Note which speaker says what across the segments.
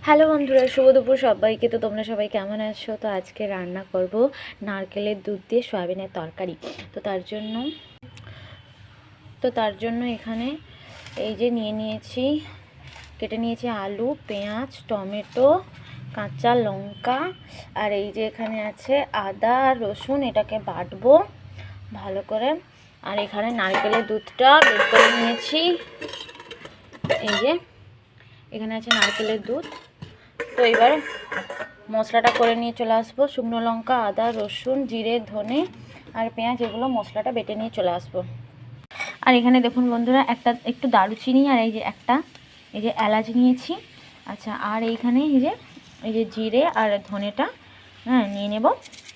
Speaker 1: Hello বন্ধুরা, শুভ দুপুর সবাইকে। তো তোমরা সবাই কেমন আছো? তো আজকে রান্না করব নারকেলের দুধ দিয়ে সয়াবিনের তরকারি। তো তার জন্য এখানে এই যে কেটে নিয়েছি আলু, পেঁয়াজ, টমেটো, কাঁচা লঙ্কা, আর এই যে এখানে আছে আদা আর রসুন। এটাকে বাটবো ভালো করে। আর এখানে নারকেলের দুধটা বের করে নিয়েছি। এই যে এখানে আছে নারকেলের দুধ। তো এবার মশলাটা করে নিয়ে চলে আসবো। শুকনো লঙ্কা, আদা, রসুন, জিরে, ধনে আর পেঁয়াজ, এগুলো মশলাটা বেটে নিয়ে চলে আসবো। আর এখানে দেখুন বন্ধুরা, একটু দারুচিনি আর এই যে এলাচ নিয়েছি। আচ্ছা, আর এইখানে এই যে জিরে আর ধনেটা নিয়ে নেব।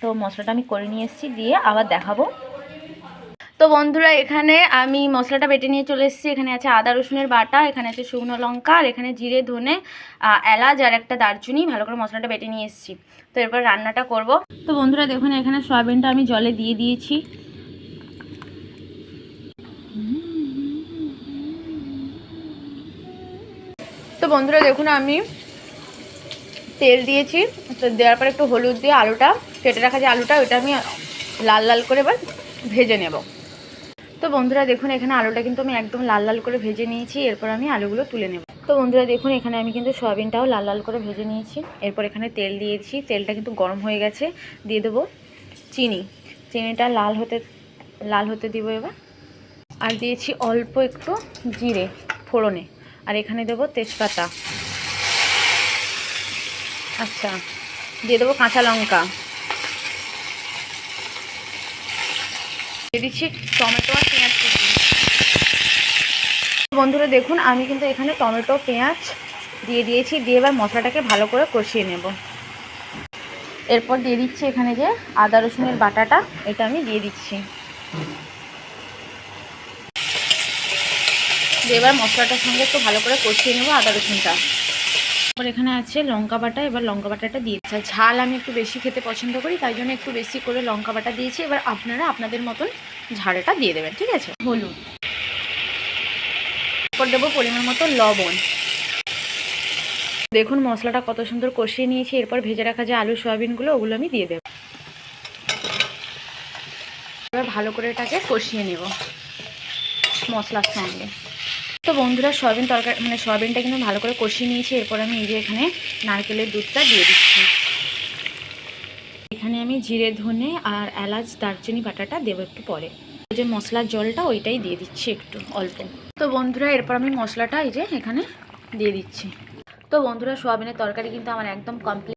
Speaker 1: তো মশলাটা আমি করে নিয়ে এসেছি, দিয়ে আবার দেখাবো। তো বন্ধুরা, এখানে আমি মশলাটা বেটে নিয়ে চলে এসেছি। এখানে আছে আদা রসুনের বাটা, এখানে আছে শুকনো লঙ্কা, আর এখানে জিরে, ধনে, এলাচ আর একটা দারচিনি। ভালো করে মশলাটা বেটে নিয়ে এসেছি। তো এরপর রান্নাটা করব। তো বন্ধুরা দেখুন, এখানে সয়াবিনটা আমি জলে দিয়ে দিয়েছি। তো বন্ধুরা দেখুন, আমি তেল দিয়েছি। তো দেওয়ার পর একটু হলুদ দিয়ে আলুটা, কেটে রাখা যে আলুটা, ওইটা আমি লাল লাল করে এবার ভেজে নেব। তো বন্ধুরা দেখুন, এখানে আলুটা কিন্তু আমি একদম লাল লাল করে ভেজে নিয়েছি। এরপর আমি আলুগুলো তুলে নেব। তো বন্ধুরা দেখুন, এখানে আমি কিন্তু সয়াবিনটাও লাল লাল করে ভেজে নিয়েছি। এরপর এখানে তেল দিয়েছি। তেলটা কিন্তু গরম হয়ে গেছে। দিয়ে দেবো চিনিটা লাল হতে দিব এবার। আর দিয়েছি অল্প একটু জিরে ফোড়নে। আর এখানে দেবো তেজপাতা। আচ্ছা, দিয়ে দেবো কাঁচা লঙ্কা। দিয়ে দিচ্ছি টমেটো আর পেঁয়াজ কুচি। বন্ধুরা দেখুন, আমি কিন্তু এখানে টমেটো, পেঁয়াজ দিয়ে দিয়েছি। দিয়ে এবার মশলাটাকে ভালো করে কষিয়ে নেব। এরপর দিয়ে দিচ্ছি এখানে যে আদা রসুনের বাটাটা, এটা আমি দিয়ে দিচ্ছি। দিয়ে এবার মশলাটার সঙ্গে একটু ভালো করে কষিয়ে নেব আদা রসুনটা। এবার এখানে আছে লঙ্কা বাটা। এবার লঙ্কা বাটাটা দিয়েছি। ঝাল আমি একটু বেশি খেতে পছন্দ করি, তাই জন্য একটু বেশি করে লঙ্কা বাটা দিয়েছি। এবার আপনারা আপনাদের মতন ঝালটা দিয়ে দেবেন, ঠিক আছে। হলুদ, এরপর দেবো পরিমাণ মতো লবণ। দেখুন মশলাটা কত সুন্দর কষিয়ে নিয়েছি। এরপর ভেজে রাখা যে আলু সয়াবিনগুলো, ওগুলো আমি দিয়ে দেব। এবার ভালো করে এটাকে কষিয়ে নেব মশলার সঙ্গে। তো বন্ধুরা, সয়াবিনটা কিন্তু ভালো করে কষিয়ে নিয়েছি। এরপর আমি এই যে এখানে নারকেলের দুধটা দিয়ে দিচ্ছি। এখানে আমি জিরে, ধনে আর এলাচ, দারচিনি বাটাটা দেবো একটু পরে। ওই যে মশলার জলটা, ওইটাই দিয়ে দিচ্ছি একটু অল্প। তো বন্ধুরা, এরপর আমি মশলাটা এই যে এখানে দিয়ে দিচ্ছি। তো বন্ধুরা, সয়াবিনের তরকারি কিন্তু আমার একদম কমপ্লিট।